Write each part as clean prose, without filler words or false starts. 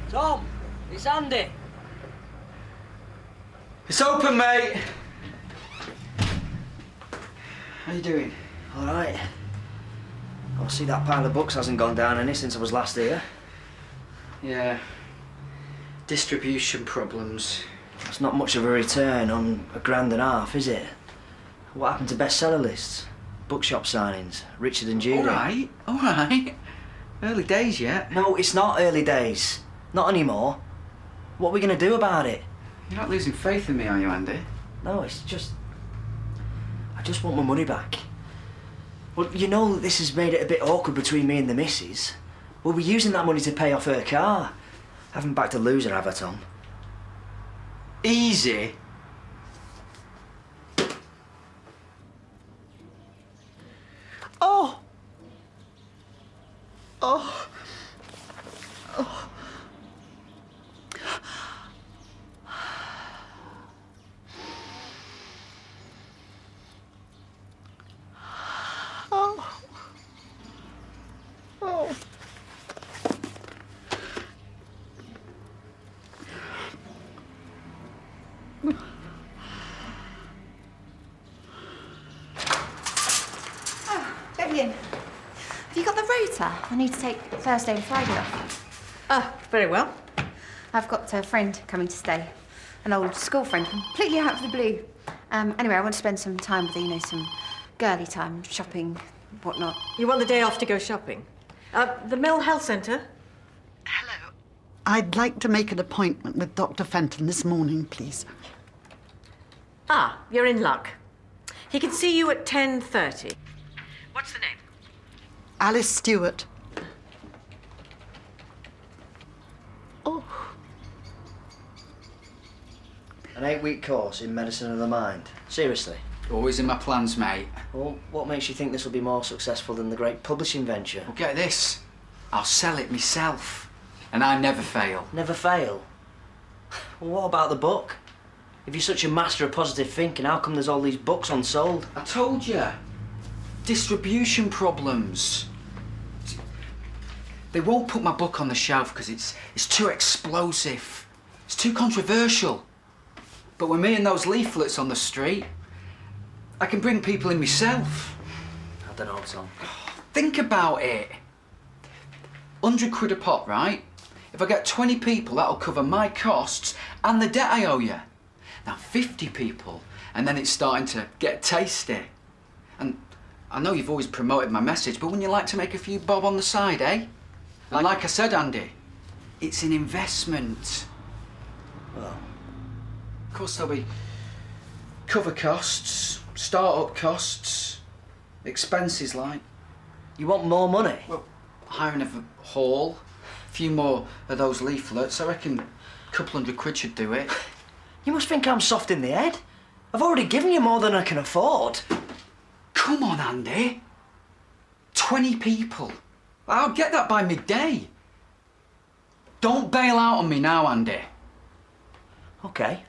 Tom, it's Andy. It's open, mate. How you doing? All right. I see that pile of books hasn't gone down any since I was last here. Yeah. Distribution problems. That's not much of a return on £1.5 grand, is it? What happened to bestseller lists? Bookshop signings? Richard and Judy? All right. Early days yet. No, it's not early days. Not anymore. What are we going to do about it? You're not losing faith in me, are you, Andy? No, it's just... I just want my money back. Well, you know this has made it a bit awkward between me and the missus. We'll be using that money to pay off her car. I haven't backed a loser, have I, Tom? Easy. Oh! Oh! Oh! Oh! Oh! Vivian, have you got the rota? I need to take Thursday and Friday off. Ah, very well. I've got a friend coming to stay, an old school friend, completely out of the blue. Anyway, I want to spend some time with her, you know, some girly time, shopping, whatnot. You want the day off to go shopping? The Mill Health Centre? Hello. I'd like to make an appointment with Dr. Fenton this morning, please. Ah, you're in luck. He can see you at 10:30. What's the name? Alice Stewart. Oh. An 8-week course in medicine of the mind. Seriously? Always in my plans, mate. Well, what makes you think this will be more successful than the great publishing venture? Well, get this. I'll sell it myself. And I never fail. Never fail? Well, what about the book? If you're such a master of positive thinking, how come there's all these books unsold? I told you. Distribution problems. They won't put my book on the shelf because it's too explosive. It's too controversial. But with me and those leaflets on the street, I can bring people in myself. I don't know, Tom. Think about it. 100 quid a pop, right? If I get 20 people, that'll cover my costs and the debt I owe you. Now 50 people, and then it's starting to get tasty. And I know you've always promoted my message, but wouldn't you like to make a few bob on the side, eh? And like I said, Andy, it's an investment. Well, of course there'll be cover costs, start-up costs, expenses like... you want more money? Well, hiring of a hall, a few more of those leaflets. I reckon a couple £100 should do it. You must think I'm soft in the head. I've already given you more than I can afford. Come on, Andy. 20 people. I'll get that by midday. Don't bail out on me now, Andy. OK.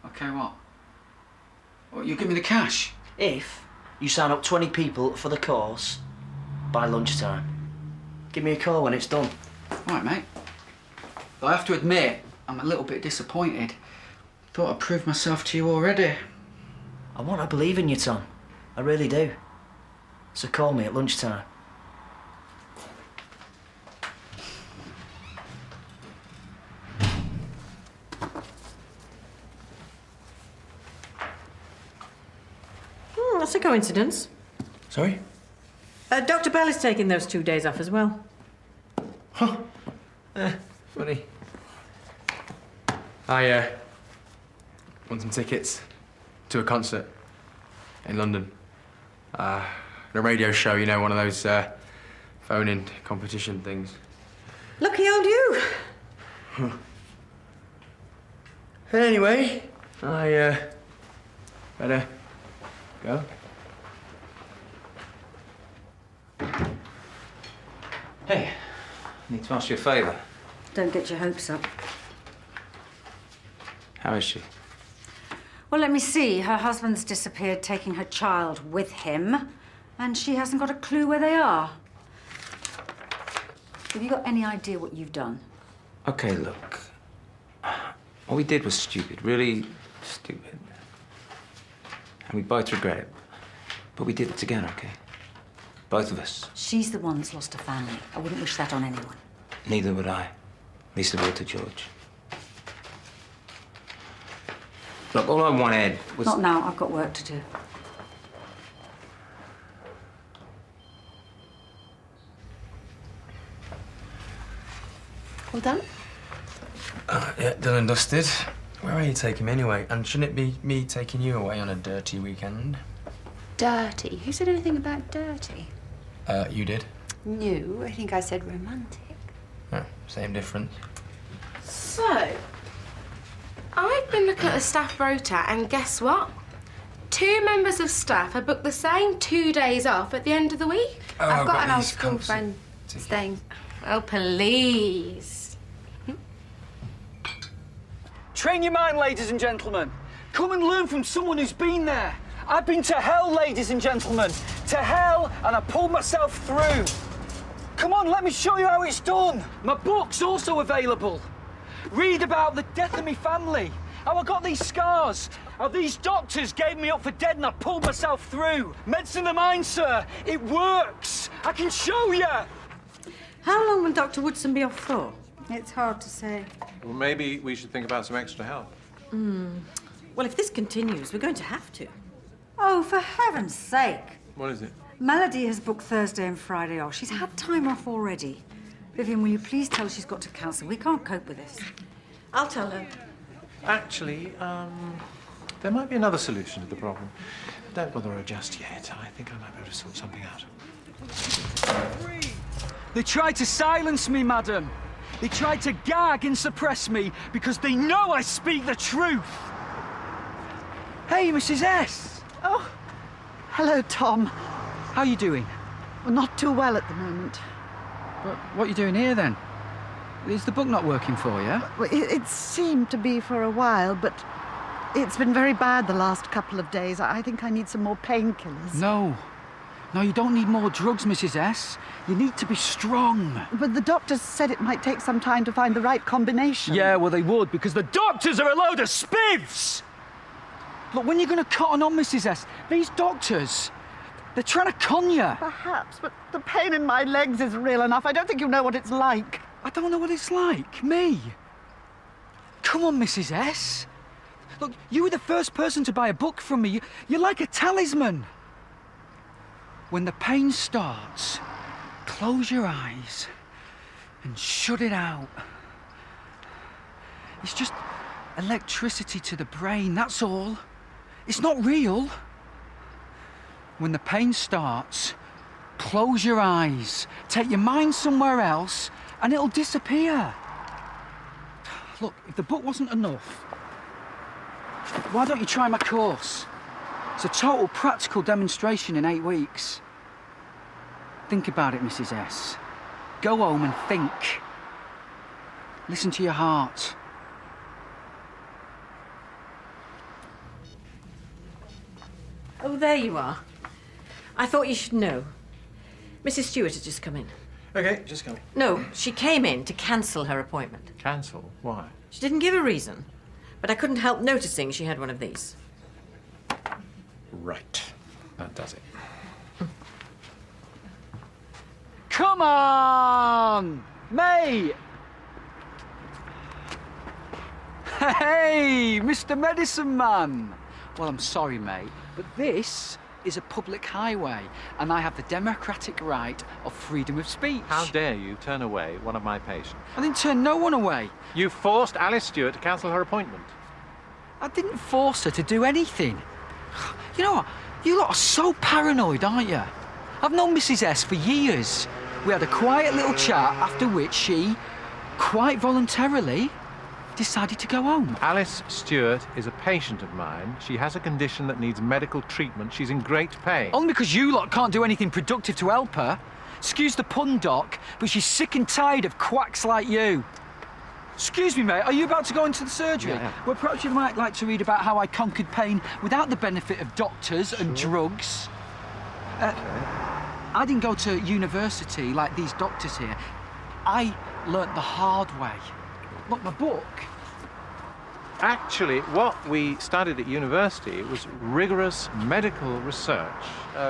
OK, what? What, you give me the cash? If you sign up 20 people for the course by lunchtime. Give me a call when it's done. All right, mate. But I have to admit, I'm a little bit disappointed. Thought I'd proved myself to you already. I want to believe in you, Tom. I really do. So call me at lunchtime. That's a coincidence. Sorry? Dr. Bell is taking those 2 days off as well. Huh. Funny. I want some tickets to a concert in London. A radio show, you know, one of those phone-in competition things. Lucky old you. Huh. Anyway, I better go. Hey, I need to ask you a favour. Don't get your hopes up. How is she? Well, let me see. Her husband's disappeared, taking her child with him, and she hasn't got a clue where they are. Have you got any idea what you've done? Okay, look. What we did was stupid, really stupid. And we both regret it. But we did it together, okay? Both of us. She's the one that's lost her family. I wouldn't wish that on anyone. Neither would I. Least of all to George. Look, all I wanted was... Not now. I've got work to do. All done? Yeah, done and dusted. Where are you taking me anyway? And shouldn't it be me taking you away on a dirty weekend? Dirty? Who said anything about dirty? You did. No, I think I said romantic. Oh, same difference. So, I've been looking at the staff rota, and guess what? 2 members of staff have booked the same 2 days off at the end of the week. I've got an old these school comfy friend tickets. staying. Oh, please. Train your mind, ladies and gentlemen. Come and learn from someone who's been there. I've been to hell, ladies and gentlemen. To hell, and I pulled myself through. Come on, let me show you how it's done. My book's also available. Read about the death of my family, how I got these scars, how these doctors gave me up for dead and I pulled myself through. Medicine of mine, sir. It works. I can show you. How long will Dr. Woodson be off for? It's hard to say. Well, maybe we should think about some extra help. Well, if this continues, we're going to have to. Oh, for heaven's sake. What is it? Melody has booked Thursday and Friday off. She's had time off already. Vivian, will you please tell her she's got to cancel? We can't cope with this. I'll tell her. Actually, there might be another solution to the problem. Don't bother her just yet. I think I might be able to sort something out. They tried to silence me, madam. They tried to gag and suppress me because they know I speak the truth. Hey, Mrs. S. Oh, hello, Tom. How you doing? Well, not too well at the moment. What are you doing here, then? Is the book not working for you? Well, it seemed to be for a while, but it's been very bad the last couple of days. I think I need some more painkillers. No. No, you don't need more drugs, Mrs. S. You need to be strong. But the doctors said it might take some time to find the right combination. Yeah, well, they would, because the doctors are a load of spivs! Look, when you're going to cotton on, Mrs. S, these doctors, they're trying to con you. Perhaps, but the pain in my legs is real enough. I don't think you know what it's like. I don't know what it's like. Me? Come on, Mrs. S. Look, you were the first person to buy a book from me. You're like a talisman. When the pain starts, close your eyes and shut it out. It's just electricity to the brain, that's all. It's not real. When the pain starts, close your eyes, take your mind somewhere else, and it'll disappear. Look, if the book wasn't enough, why don't you try my course? It's a total practical demonstration in 8 weeks. Think about it, Mrs. S. Go home and think. Listen to your heart. Oh, there you are. I thought you should know. Mrs. Stewart has just come in. Okay, just come. No, she came in to cancel her appointment. Cancel? Why? She didn't give a reason, but I couldn't help noticing she had one of these. Right. That does it. Come on, mate! Hey, Mr. Medicine Man! Well, I'm sorry, mate, but this is a public highway, and I have the democratic right of freedom of speech. How dare you turn away one of my patients? I didn't turn no one away. You forced Alice Stewart to cancel her appointment. I didn't force her to do anything. You know what? You lot are so paranoid, aren't you? I've known Mrs. S for years. We had a quiet little chat, after which she, quite voluntarily, decided to go home. Alice Stewart is a patient of mine. She has a condition that needs medical treatment. She's in great pain. Only because you lot can't do anything productive to help her. Excuse the pun, Doc, but she's sick and tired of quacks like you. Excuse me, mate, are you about to go into the surgery? Yeah. Well, perhaps you might like to read about how I conquered pain without the benefit of doctors and drugs. I didn't go to university like these doctors here. I learnt the hard way. What, my book? Actually, what we studied at university was rigorous medical research,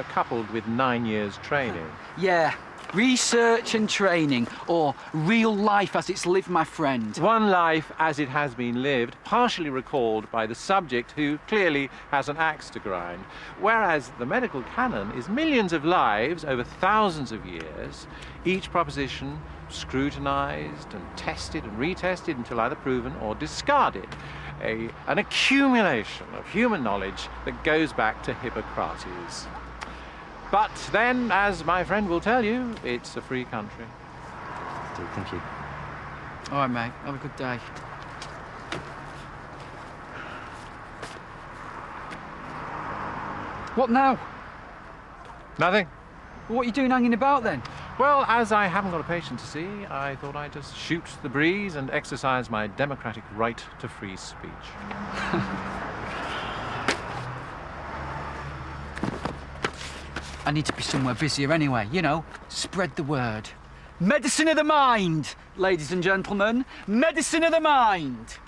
coupled with 9 years training. Yeah, research and training, or real life as it's lived, my friend. One life as it has been lived, partially recalled by the subject who clearly has an axe to grind. Whereas the medical canon is millions of lives over thousands of years, each proposition scrutinized and tested and retested until either proven or discarded. An accumulation of human knowledge that goes back to Hippocrates. But then, as my friend will tell you, it's a free country. Thank you. All right, mate. Have a good day. What now? Nothing. What are you doing hanging about then? Well, as I haven't got a patient to see, I thought I'd just shoot the breeze and exercise my democratic right to free speech. I need to be somewhere busier anyway, you know, spread the word. Medicine of the mind, ladies and gentlemen. Medicine of the mind.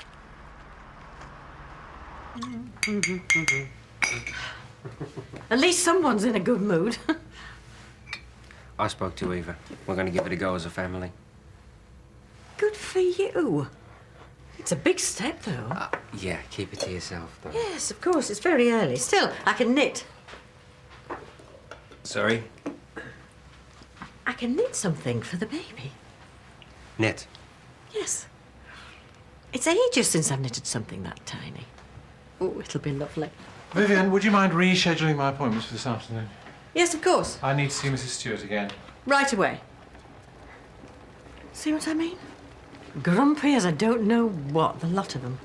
At least someone's in a good mood. I spoke to Eva. We're going to give it a go as a family. Good for you. It's a big step, though. Yeah, keep it to yourself, though. Yes, of course. It's very early. Still, I can knit. Sorry? I can knit something for the baby. Knit? Yes. It's ages since I've knitted something that tiny. Oh, it'll be lovely. Vivian, would you mind rescheduling my appointments for this afternoon? Yes, of course. I need to see Mrs. Stewart again. Right away. See what I mean? Grumpy as I don't know what, the lot of them.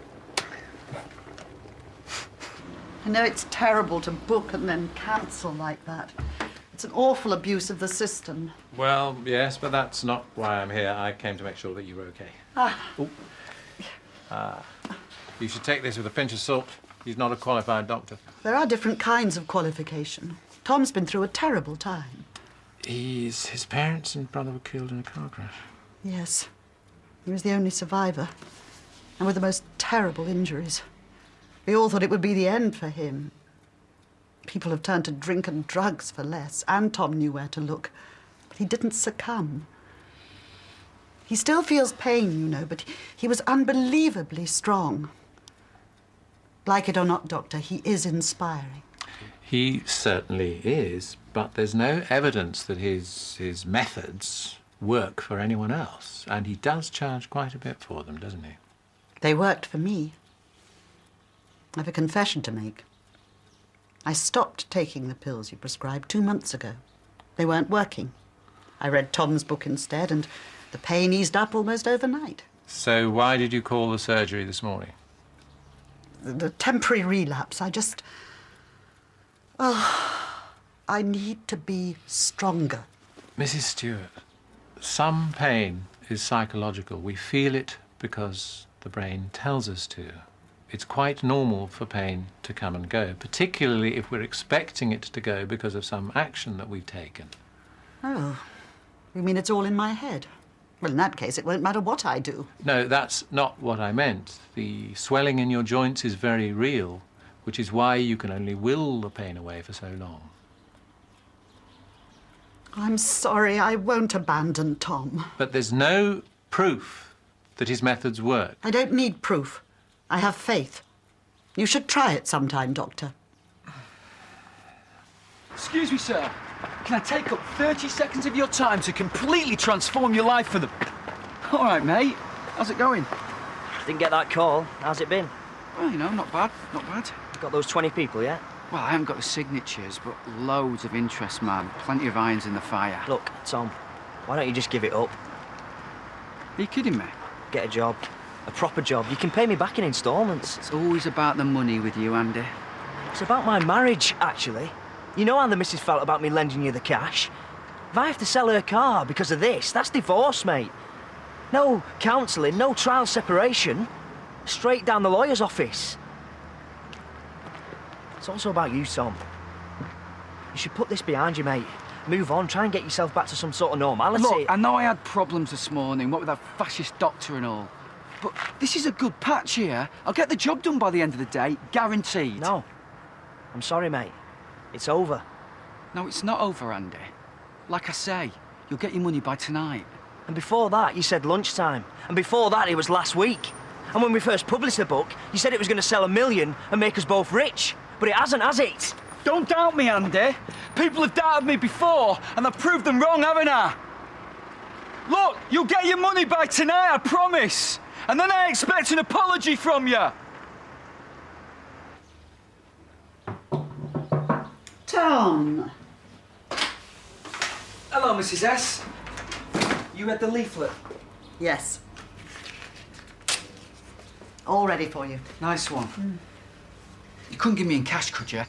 I know it's terrible to book and then cancel like that. It's an awful abuse of the system. Well, yes, but that's not why I'm here. I came to make sure that you were okay. You should take this with a pinch of salt. He's not a qualified doctor. There are different kinds of qualification. Tom's been through a terrible time. His parents and brother were killed in a car crash. Yes. He was the only survivor, and with the most terrible injuries. We all thought it would be the end for him. People have turned to drink and drugs for less, and Tom knew where to look. But he didn't succumb. He still feels pain, you know, but he was unbelievably strong. Like it or not, Doctor, he is inspiring. He certainly is, but there's no evidence that his methods work for anyone else. And he does charge quite a bit for them, doesn't he? They worked for me. I have a confession to make. I stopped taking the pills you prescribed 2 months ago. They weren't working. I read Tom's book instead, and the pain eased up almost overnight. So why did you call the surgery this morning? The temporary relapse, I need to be stronger. Mrs. Stewart, some pain is psychological. We feel it because the brain tells us to. It's quite normal for pain to come and go, particularly if we're expecting it to go because of some action that we've taken. Oh, you mean it's all in my head? Well, in that case, it won't matter what I do. No, that's not what I meant. The swelling in your joints is very real, which is why you can only will the pain away for so long. I'm sorry, I won't abandon Tom. But there's no proof that his methods work. I don't need proof. I have faith. You should try it sometime, Doctor. Excuse me, sir. Can I take up 30 seconds of your time to completely transform your life for the... All right, mate. How's it going? Didn't get that call. How's it been? Well, you know, not bad, not bad. Got those 20 people yet? Well, I haven't got the signatures, but loads of interest, man. Plenty of irons in the fire. Look, Tom, why don't you just give it up? Are you kidding me? Get a job. A proper job. You can pay me back in instalments. It's always about the money with you, Andy. It's about my marriage, actually. You know how the missus felt about me lending you the cash? If I have to sell her car because of this, that's divorce, mate. No counselling, no trial separation. Straight down the lawyer's office. It's also about you, Tom. You should put this behind you, mate. Move on, try and get yourself back to some sort of normality. Look, I know I had problems this morning, what with that fascist doctor and all. But this is a good patch here. I'll get the job done by the end of the day, guaranteed. No. I'm sorry, mate. It's over. No, it's not over, Andy. Like I say, you'll get your money by tonight. And before that, you said lunchtime. And before that, it was last week. And when we first published the book, you said it was going to sell 1 million and make us both rich. But it hasn't, has it? Don't doubt me, Andy. People have doubted me before, and I've proved them wrong, haven't I? Look, you'll get your money by tonight, I promise. And then I expect an apology from you. Tom! Hello, Mrs. S. You read the leaflet? Yes. All ready for you. Nice one. You couldn't give me in cash, could you?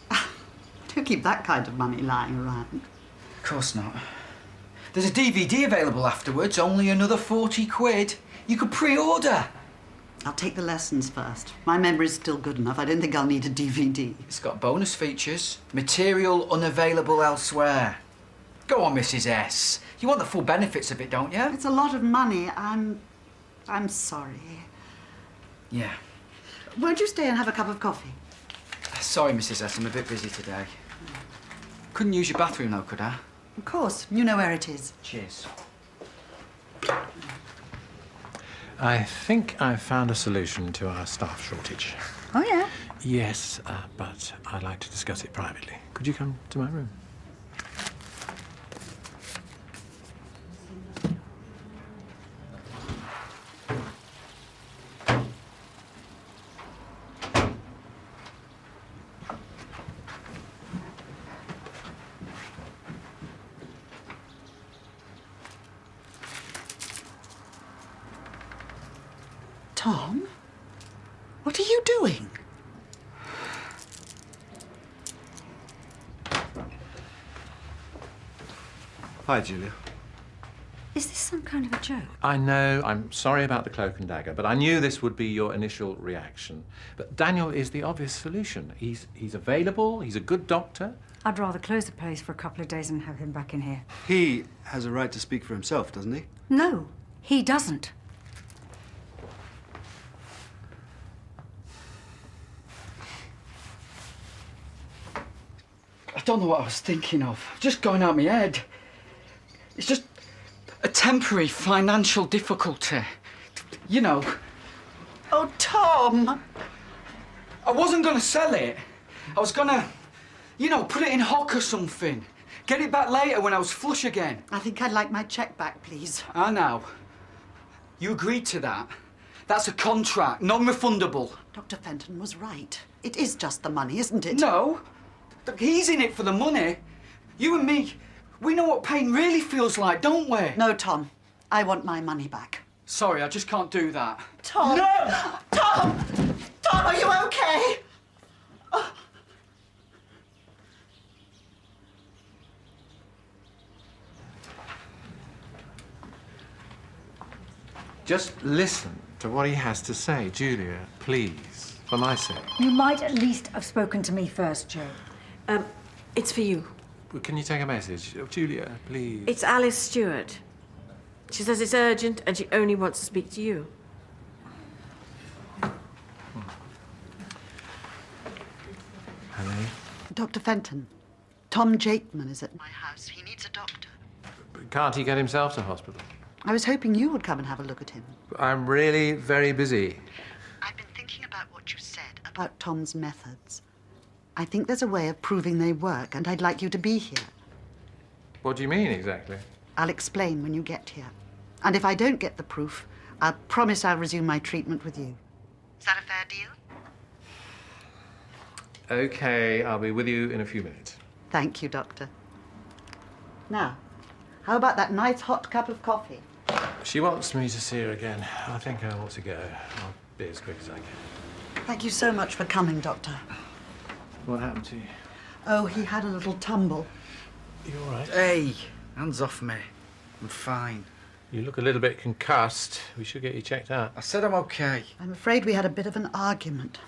Don't keep that kind of money lying around. Of course not. There's a DVD available afterwards, only another 40 quid. You could pre-order. I'll take the lessons first. My memory's still good enough. I don't think I'll need a DVD. It's got bonus features. Material unavailable elsewhere. Go on, Mrs. S. You want the full benefits of it, don't you? It's a lot of money. I'm sorry. Yeah. Won't you stay and have a cup of coffee? Sorry, Mrs. S. I'm a bit busy today. Couldn't use your bathroom, though, could I? Of course. You know where it is. Cheers. I think I've found a solution to our staff shortage. Oh, yeah? Yes, but I'd like to discuss it privately. Could you come to my room? Tom? What are you doing? Hi, Julia. Is this some kind of a joke? I know, I'm sorry about the cloak and dagger, but I knew this would be your initial reaction. But Daniel is the obvious solution. He's available, he's a good doctor. I'd rather close the place for a couple of days and have him back in here. He has a right to speak for himself, doesn't he? No, he doesn't. I don't know what I was thinking of. Just going out my head. It's just a temporary financial difficulty. You know. Oh, Tom! I wasn't going to sell it. I was going to, you know, put it in hock or something. Get it back later when I was flush again. I think I'd like my cheque back, please. I know. You agreed to that. That's a contract, non-refundable. Dr. Fenton was right. It is just the money, isn't it? No. He's in it for the money. You and me, we know what pain really feels like, don't we? No, Tom. I want my money back. Sorry, I just can't do that. Tom! No! Tom! Tom, are you okay? Oh. Just listen to what he has to say. Julia, please, for my sake. You might at least have spoken to me first, Joe. It's for you. Well, can you take a message? Oh, Julia, please. It's Alice Stewart. She says it's urgent and she only wants to speak to you. Hello? Dr. Fenton, Tom Jakeman is at my house. He needs a doctor. But can't he get himself to hospital? I was hoping you would come and have a look at him. I'm really very busy. I've been thinking about what you said about Tom's methods. I think there's a way of proving they work, and I'd like you to be here. What do you mean, exactly? I'll explain when you get here. And if I don't get the proof, I'll promise I'll resume my treatment with you. Is that a fair deal? OK, I'll be with you in a few minutes. Thank you, Doctor. Now, how about that nice hot cup of coffee? She wants me to see her again. I think I ought to go. I'll be as quick as I can. Thank you so much for coming, Doctor. What happened to you? Oh, he had a little tumble. You all right? Hey, hands off me. I'm fine. You look a little bit concussed. We should get you checked out. I said I'm okay. I'm afraid we had a bit of an argument.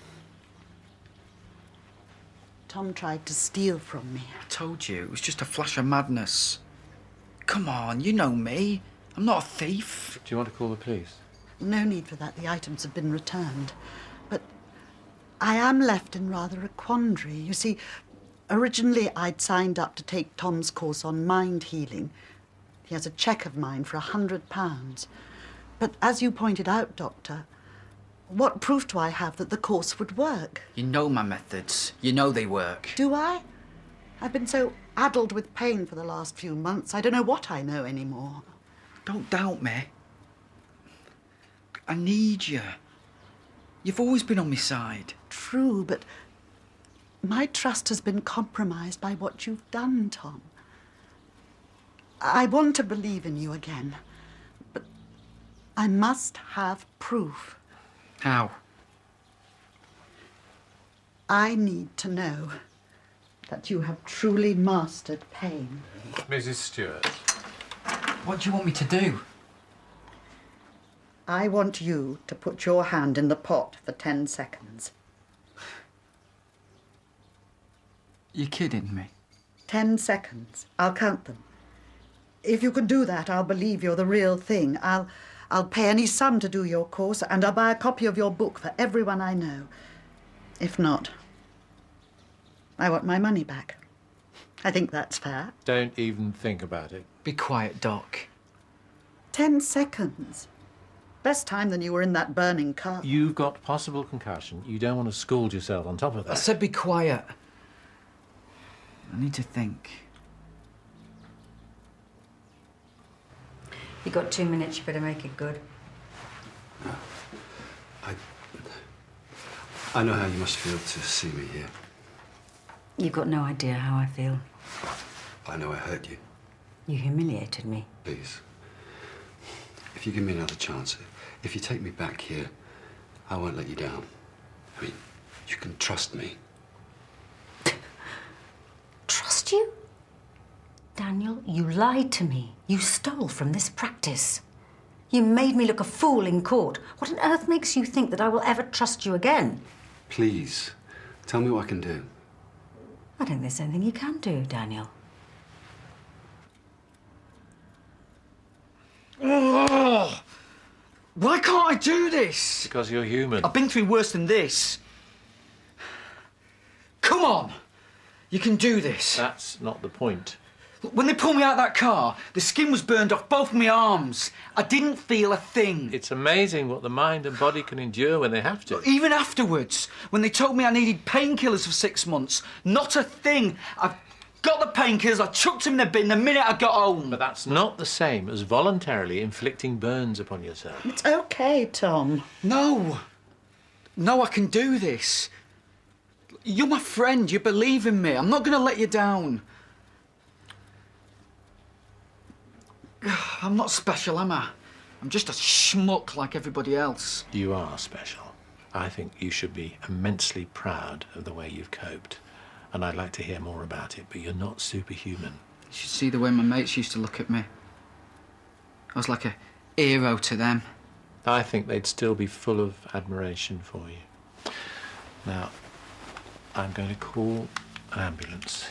Tom tried to steal from me. I told you, it was just a flash of madness. Come on, you know me. I'm not a thief. Do you want to call the police? no need for that. The items have been returned. But I am left in rather a quandary. You see, originally I'd signed up to take Tom's course on mind healing. He has a cheque of mine for £100. But as you pointed out, Doctor, what proof do I have that the course would work? You know my methods. You know they work. Do I? I've been so addled with pain for the last few months, I don't know what I know anymore. Don't doubt me. I need you. You've always been on my side. True, but my trust has been compromised by what you've done, Tom. I want to believe in you again, but I must have proof. How? I need to know that you have truly mastered pain. Mrs. Stewart. What do you want me to do? I want you to put your hand in the pot for 10 seconds. You're kidding me. 10 seconds. I'll count them. If you can do that, I'll believe you're the real thing. I'll pay any sum to do your course, and I'll buy a copy of your book for everyone I know. If not, I want my money back. I think that's fair. Don't even think about it. Be quiet, Doc. 10 seconds. Best time than you were in that burning car. You've got possible concussion. You don't want to scald yourself on top of that. I said be quiet. I need to think. You got 2 minutes, you better make it good. I know how you must feel to see me here. You've got no idea how I feel. I know I hurt you. You humiliated me. Please, if you give me another chance, if you take me back here, I won't let you down. I mean, you can trust me. Trust you? Daniel, you lied to me. You stole from this practice. You made me look a fool in court. What on earth makes you think that I will ever trust you again? Please, tell me what I can do. I don't think there's anything you can do, Daniel. Oh, why can't I do this? Because you're human. I've been through worse than this. Come on. You can do this. That's not the point. When they pulled me out of that car, the skin was burned off both my arms. I didn't feel a thing. It's amazing what the mind and body can endure when they have to. Even afterwards, when they told me I needed painkillers for 6 months, not a thing. I got the painkillers, I chucked them in the bin the minute I got home. But that's not the same as voluntarily inflicting burns upon yourself. It's okay, Tom. No. No, I can do this. You're my friend, you believe in me. I'm not going to let you down. I'm not special, am I? I'm just a schmuck like everybody else. You are special. I think you should be immensely proud of the way you've coped. And I'd like to hear more about it, but you're not superhuman. You should see the way my mates used to look at me. I was like a hero to them. I think they'd still be full of admiration for you. Now, I'm going to call an ambulance.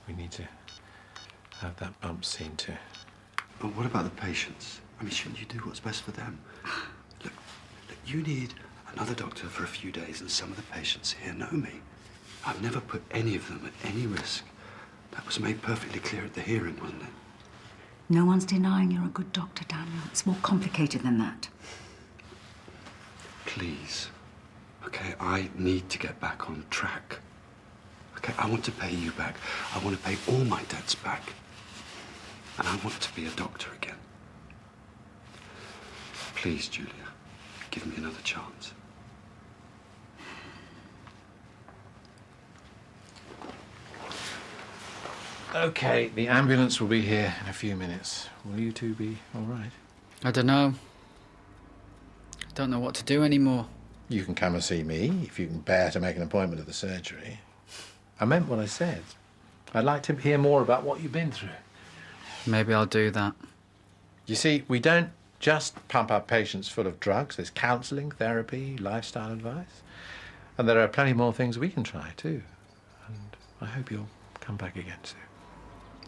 We need to have that bump seen to. Oh, what about the patients? I mean, shouldn't you do what's best for them? Look, you need another doctor for a few days, and some of the patients here know me. I've never put any of them at any risk. That was made perfectly clear at the hearing, wasn't it? No one's denying you're a good doctor, Daniel. It's more complicated than that. Please. Okay, I need to get back on track. Okay, I want to pay you back. I want to pay all my debts back. And I want to be a doctor again. Please, Julia, give me another chance. Okay, the ambulance will be here in a few minutes. Will you two be all right? I don't know. I don't know what to do anymore. You can come and see me if you can bear to make an appointment at the surgery. I meant what I said. I'd like to hear more about what you've been through. Maybe I'll do that. You see, we don't just pump up patients full of drugs. There's counselling, therapy, lifestyle advice. And there are plenty more things we can try, too. And I hope you'll come back again soon.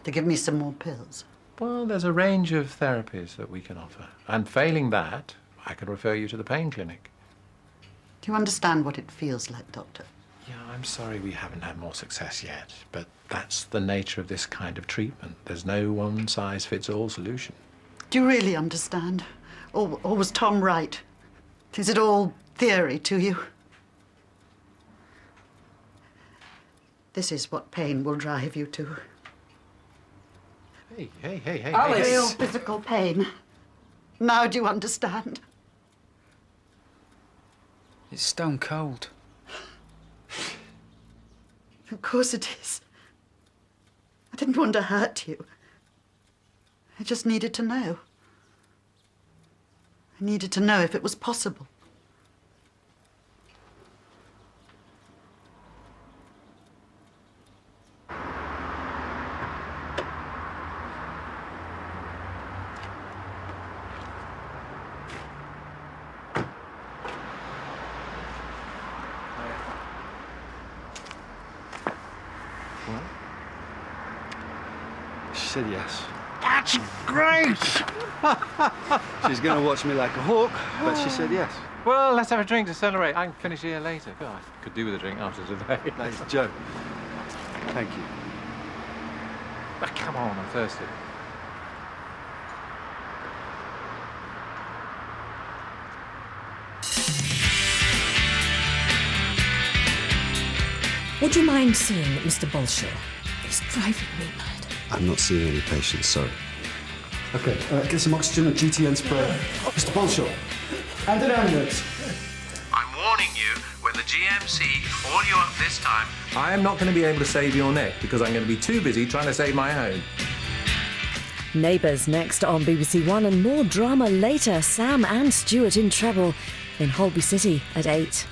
To give me some more pills. Well, there's a range of therapies that we can offer. And failing that, I could refer you to the pain clinic. Do you understand what it feels like, Doctor? Yeah, I'm sorry we haven't had more success yet, but that's the nature of this kind of treatment. There's no one-size-fits-all solution. Do you really understand? Or was Tom right? Is it all theory to you? This is what pain will drive you to. Hey. Alice! Real physical pain. Now do you understand? It's stone cold. Of course it is. I didn't want to hurt you. I just needed to know. I needed to know if it was possible. She said yes. That's great! She's going to watch me like a hawk, but she said yes. Well, let's have a drink to celebrate. I can finish here later. God, I could do with a drink after today. Thanks, Joe. Thank you. Oh, come on, I'm thirsty. Would you mind seeing Mr. Bolshaw? He's driving me mad. I'm not seeing any patients, sorry. Okay, get some oxygen and GTN spray. Mr. Bolshaw, and an ambulance. I'm warning you, when the GMC call you up this time, I am not going to be able to save your neck because I'm going to be too busy trying to save my home. Neighbours next on BBC1 and more drama later. Sam and Stuart in trouble in Holby City at 8.